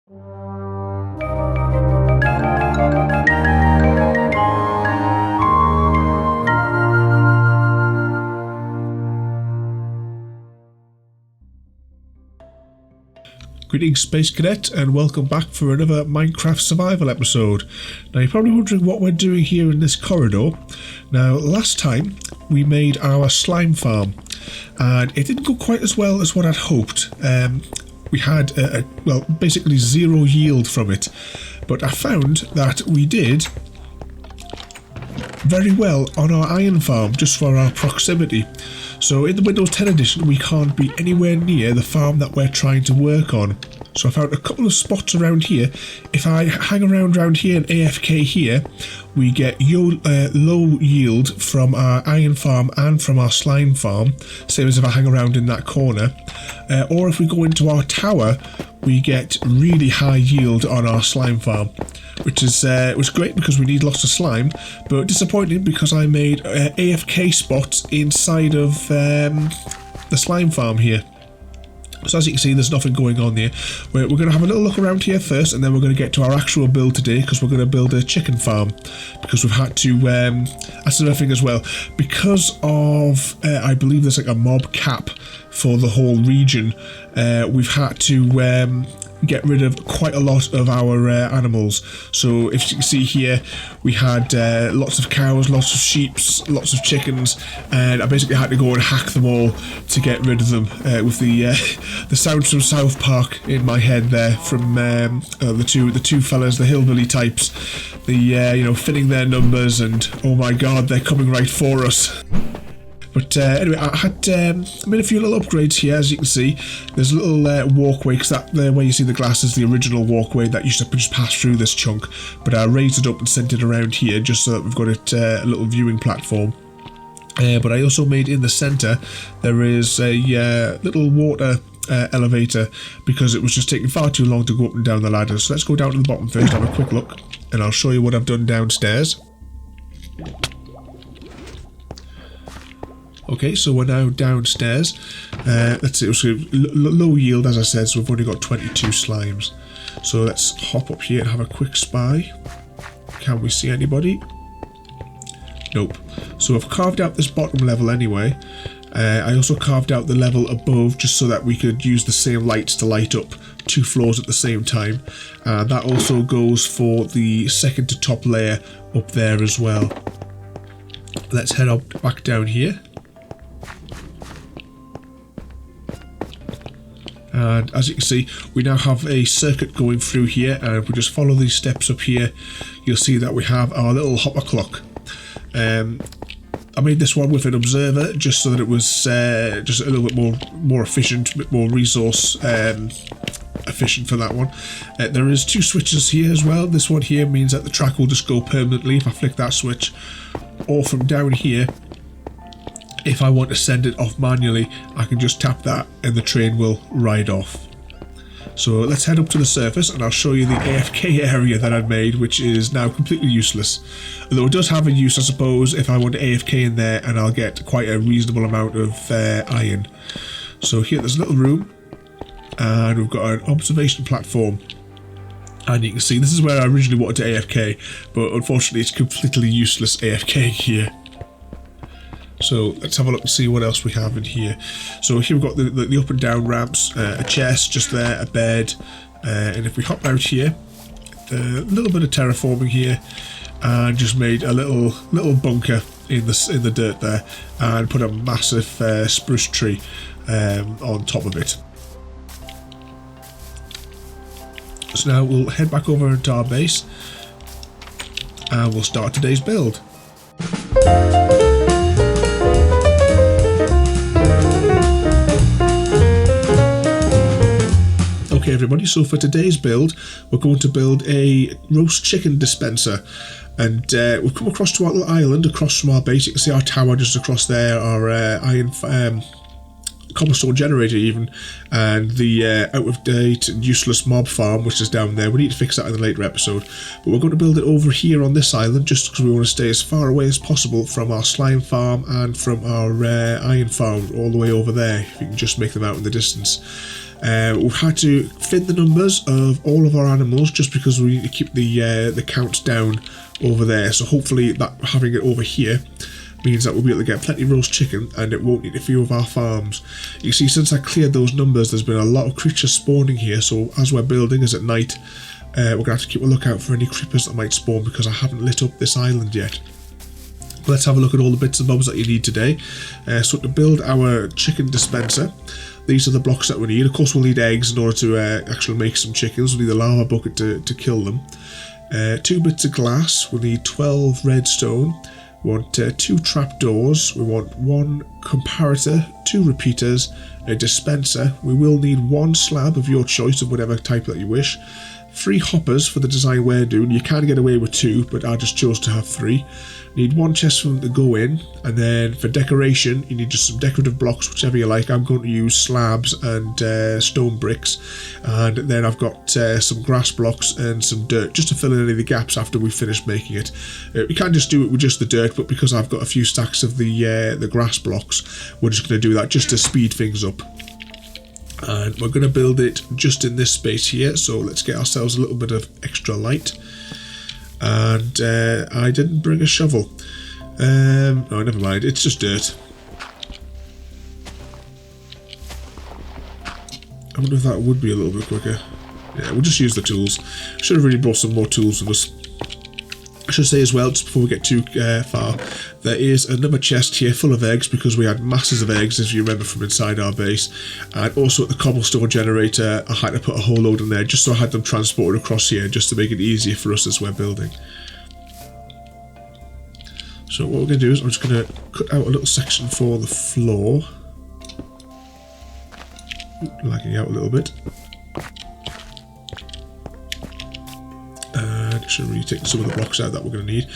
Greetings Space Cadet, and welcome back for another Minecraft survival episode. Now you're probably wondering what we're doing here in this corridor. Now last time we made our slime farm and it didn't go quite as well as what I'd hoped. We had well, basically zero yield from it, but I found that we did very well on our iron farm just for our proximity. So in the Windows 10 edition we can't be anywhere near the farm that we're trying to work on. So I found a couple of spots around here. If I hang around here and AFK here, we get low yield from our iron farm and from our slime farm, same as if I hang around in that corner. Or if we go into our tower, we get really high yield on our slime farm, which is was great because we need lots of slime, but disappointing because I made AFK spots inside of the slime farm here. So as you can see, there's nothing going on there. We're going to have a little look around here first, and then we're going to get to our actual build today, because we're going to build a chicken farm, because we've had to, that's another thing as well, because of, I believe there's like a mob cap for the whole region, we've had to get rid of quite a lot of our animals. So if you can see here, we had lots of cows, lots of sheep, lots of chickens, and I basically had to go and hack them all to get rid of them, with the sounds from South Park in my head there from the two fellas, the hillbilly types, the you know, fitting their numbers, and oh my god, they're coming right for us. But anyway, I had made a few little upgrades here. As you can see, there's a little walkway, because that there where you see the glass is the original walkway that used to just pass through this chunk, but I raised it up and sent it around here just so that we've got it a little viewing platform. But I also made in the centre there is a little water elevator, because it was just taking far too long to go up and down the ladder. So let's go down to the bottom first, have a quick look, and I'll show you what I've done downstairs. Okay, so we're now downstairs. Let's see, it was low yield, as I said, so we've only got 22 slimes. So let's hop up here and have a quick spy. Can we see anybody? Nope. So I've carved out this bottom level anyway. I also carved out the level above just so that we could use the same lights to light up 2 floors at the same time. That also goes for the second to top layer up there as well. Let's head up back down here. And as you can see, we now have a circuit going through here, and if we just follow these steps up here, you'll see that we have our little hopper clock. I made this one with an observer just so that it was just a little bit more efficient, a bit more resource efficient for that one. There is 2 switches here as well. This one here means that the track will just go permanently if I flick that switch, or from down here, if I want to send it off manually, I can just tap that and the train will ride off. So let's head up to the surface and I'll show you the AFK area that I've made, which is now completely useless. Although it does have a use, I suppose, if I want to AFK in there, and I'll get quite a reasonable amount of iron. So here, there's a little room, and we've got an observation platform. And you can see this is where I originally wanted to AFK, but unfortunately it's completely useless AFK here. So let's have a look and see what else we have in here. So here we've got the up and down ramps, a chest just there, a bed, and if we hop out here, a little bit of terraforming here, and just made a little bunker in the dirt there, and put a massive spruce tree on top of it. So now we'll head back over into our base, and we'll start today's build. Okay everybody, so for today's build, we're going to build a roast chicken dispenser, and we've come across to our little island across from our base. You can see our tower just across there, our iron cobblestone generator even, and the out of date and useless mob farm which is down there. We need to fix that in a later episode, but we're going to build it over here on this island just because we want to stay as far away as possible from our slime farm and from our iron farm all the way over there, if you can just make them out in the distance. We've had to fit the numbers of all of our animals just because we need to keep the counts down over there. So hopefully that having it over here means that we'll be able to get plenty of roast chicken and it won't interfere with our farms. You see, since I cleared those numbers, there's been a lot of creatures spawning here. So as we're building, as at night, we're going to have to keep a lookout for any creepers that might spawn because I haven't lit up this island yet. Let's have a look at all the bits and bobs that you need today. So to build our chicken dispenser, these are the blocks that we need. Of course, we'll need eggs in order to actually make some chickens. We'll need a lava bucket to kill them. 2 bits of glass. We'll need 12 redstone. We want 2 trapdoors. We want 1 comparator, 2 repeaters, a dispenser. We will need 1 slab of your choice of whatever type that you wish. 3 hoppers for the design we're doing. You can get away with 2, but I just chose to have 3. Need 1 chest for them to go in, and then for decoration you need just some decorative blocks, whichever you like. I'm going to use slabs and stone bricks, and then I've got some grass blocks and some dirt just to fill in any of the gaps after we finish making it. We can't just do it with just the dirt, but because I've got a few stacks of the grass blocks, we're just going to do that just to speed things up. And we're going to build it just in this space here, so let's get ourselves a little bit of extra light. And I didn't bring a shovel. Oh, never mind, it's just dirt. I wonder if that would be a little bit quicker. Yeah, we'll just use the tools. Should have really brought some more tools with us. I should say as well, just before we get too far, there is another chest here full of eggs because we had masses of eggs, if you remember, from inside our base. And also at the cobblestone generator, I had to put a whole load in there just so I had them transported across here, just to make it easier for us as we're building. So what we're going to do is I'm just going to cut out a little section for the floor. Lagging out a little bit. Should really take some of the blocks out that we're going to need.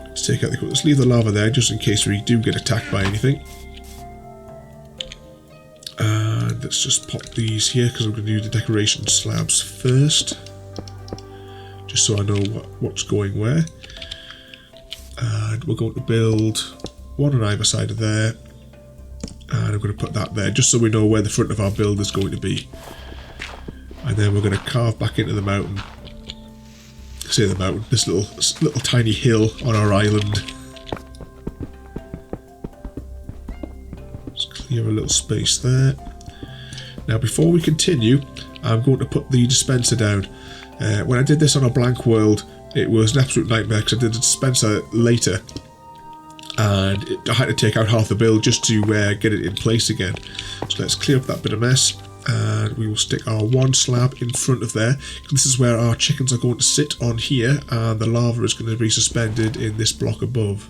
Let's take out the. Let's leave the lava there just in case we do get attacked by anything. And let's just pop these here because I'm going to do the decoration slabs first, just so I know what's going where. And we're going to build 1 on either side of there. And I'm going to put that there just so we know where the front of our build is going to be. And then we're going to carve back into the mountain. Say the mountain, this little tiny hill on our island. Let's clear a little space there. Now before we continue, I'm going to put the dispenser down. When I did this on a blank world, it was an absolute nightmare because I did the dispenser later. And I had to take out half the build just to get it in place again. So let's clear up that bit of mess, and we will stick our 1 slab in front of there. This is where our chickens are going to sit on here, and the lava is going to be suspended in this block above.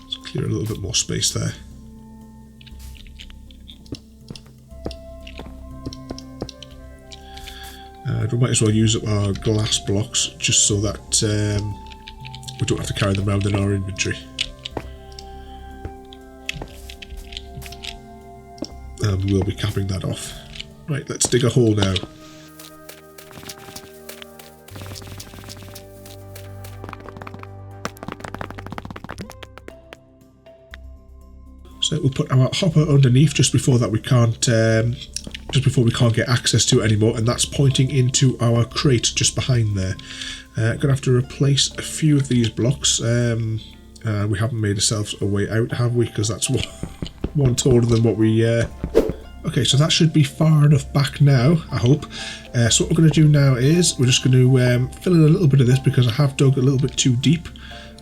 Let's clear a little bit more space there. And we might as well use up our glass blocks just so that we don't have to carry them around in our inventory. And we'll be capping that off. Right, let's dig a hole now. So we'll put our hopper underneath just before that we can't get access to it anymore, and that's pointing into our crate just behind there. Gonna have to replace a few of these blocks. We haven't made ourselves a way out, have we? Because that's one taller than what we. Okay, so that should be far enough back now, I hope. So what we're going to do now is we're just going to fill in a little bit of this because I have dug a little bit too deep,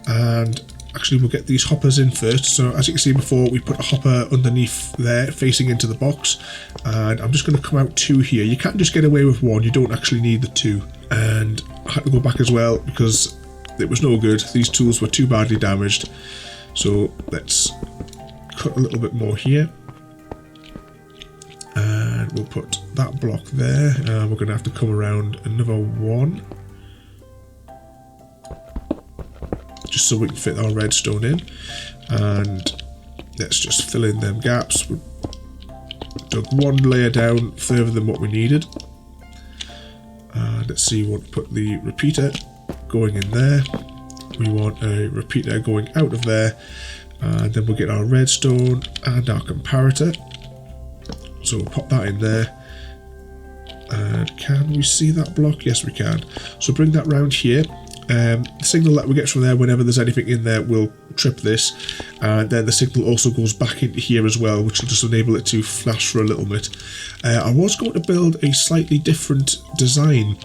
and actually we'll get these hoppers in first. So as you can see before, we put a hopper underneath there facing into the box, and I'm just going to come out 2 here. You can't just get away with 1, you don't actually need the 2. And I had to go back as well because it was no good. These tools were too badly damaged. So let's cut a little bit more here. And we'll put that block there. And we're going to have to come around another 1. Just so we can fit our redstone in. And let's just fill in them gaps. We dug 1 layer down further than what we needed. And let's see, we'll put the repeater going in there. we want a repeater going out of there, and then we'll get our redstone and our comparator. So we'll pop that in there. And can we see that block? Yes, we can. So bring that round here. The signal that we get from there whenever there's anything in there will trip this, and then the signal also goes back into here as well, which will just enable it to flash for a little bit. I was going to build a slightly different design.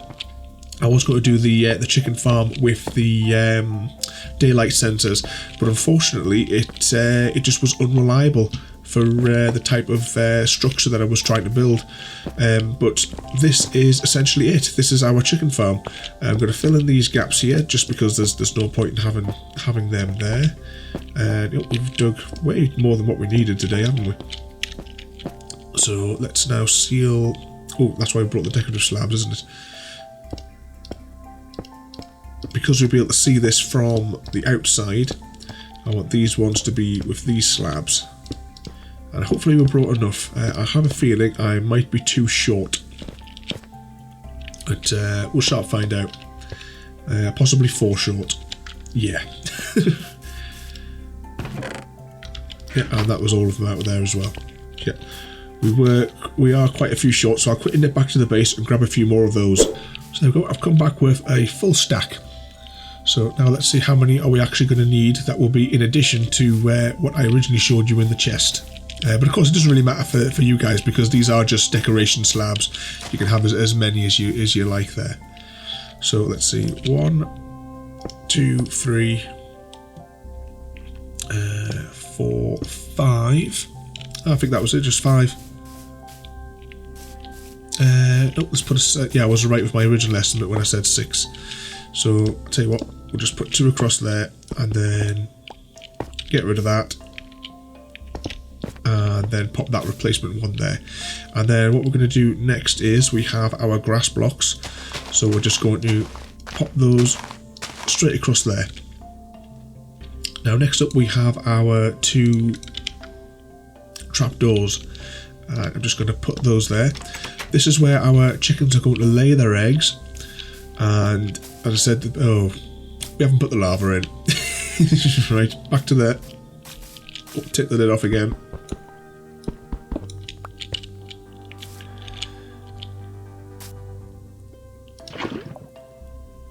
I was going to do the chicken farm with the daylight sensors, but unfortunately it just was unreliable for the type of structure that I was trying to build. But this is essentially it. This is our chicken farm. I'm going to fill in these gaps here just because there's no point in having them there. And we've dug way more than what we needed today, haven't we? So let's now seal. Oh, that's why we brought the decorative slabs, isn't it? Because we'll be able to see this from the outside, I want these ones to be with these slabs. And hopefully we brought enough. I have a feeling I might be too short, but we'll shall find out. Possibly 4 short. Yeah. Yeah, and that was all of them out there as well. Yeah, we are quite a few short, so I'll quickly nip back to the base and grab a few more of those. So there we go. I've come back with a full stack. So now let's see how many are we actually going to need. That will be in addition to what I originally showed you in the chest. But of course it doesn't really matter for you guys because these are just decoration slabs. You can have as many as you like there. So let's see, 1, 2, 3, 4, 5. I think that was it, just 5. No, let's put a, yeah, I was right with my original estimate when I said 6. So I'll tell you what, we'll just put 2 across there and then get rid of that. And then pop that replacement one there. And then what we're going to do next is we have our grass blocks. So we're just going to pop those straight across there. Now next up we have our 2 trapdoors. I'm just going to put those there. This is where our chickens are going to lay their eggs. And as I said, oh, we haven't put the lava in. Right, back to there. Oh, take the lid off again.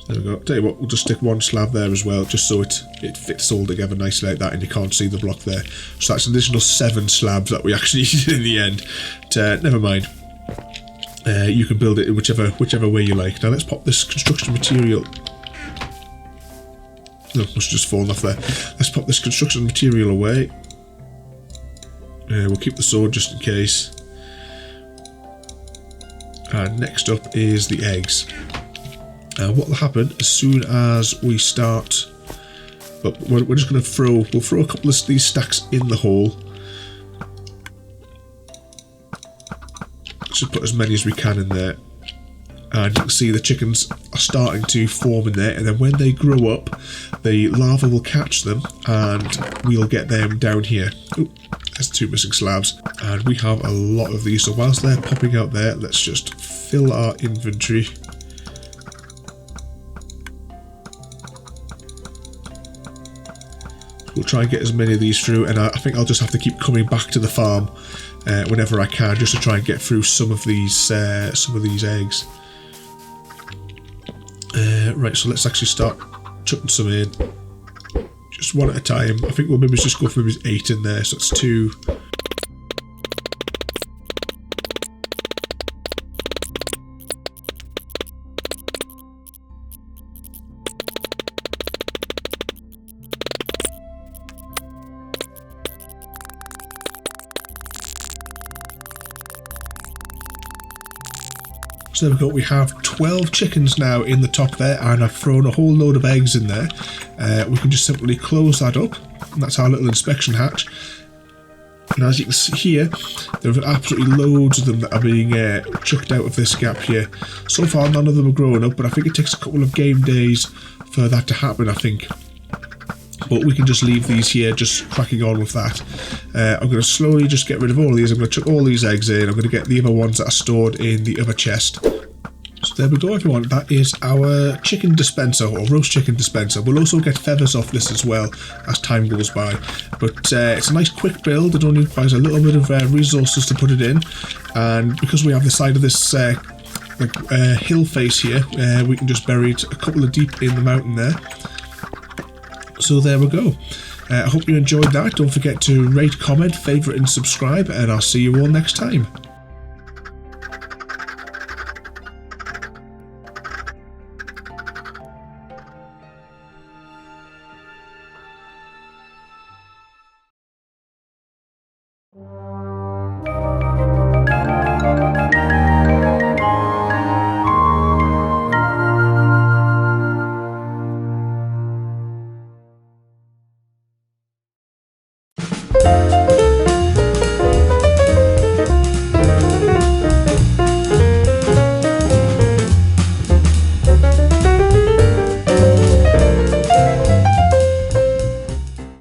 There we go. Tell you what, we'll just stick 1 slab there as well, just so it fits all together nicely like that, and you can't see the block there. So that's an additional 7 slabs that we actually needed in the end. But, never mind. You can build it in whichever way you like. Now let's pop this construction material. No, must have just fallen off there. Let's pop this construction material away. We'll keep the sword just in case. And next up is the eggs. What will happen as soon as we start? But we're just going to we'll throw a couple of these stacks in the hole. Let's just put as many as we can in there. And you can see the chickens are starting to form in there, and then when they grow up, the lava will catch them and we'll get them down here. Ooh, there's 2 missing slabs, and we have a lot of these, so whilst they're popping out there, let's just fill our inventory. We'll try and get as many of these through, and I think I'll just have to keep coming back to the farm whenever I can, just to try and get through some of these eggs. Right, so let's actually start chucking some in, just one at a time. I think we'll maybe just go for maybe 8 in there, so it's 2. So there we go, we have 12 chickens now in the top there, and I've thrown a whole load of eggs in there. We can just simply close that up, and that's our little inspection hatch. And as you can see here, there are absolutely loads of them that are being chucked out of this gap here. So far none of them are growing up, but I think it takes a couple of game days for that to happen, I think. But we can just leave these here, just cracking on with that. I'm going to slowly just get rid of all of these. I'm going to chuck all these eggs in. I'm going to get the other ones that are stored in the other chest. So there we go, everyone. That is our chicken dispenser, or roast chicken dispenser. We'll also get feathers off this as well as time goes by. But it's a nice quick build. It only requires a little bit of resources to put it in. And because we have the side of this hill face here, we can just bury it a couple of deep in the mountain there. So there we go. I hope you enjoyed that. Don't forget to rate, comment, favourite and subscribe, and I'll see you all next time.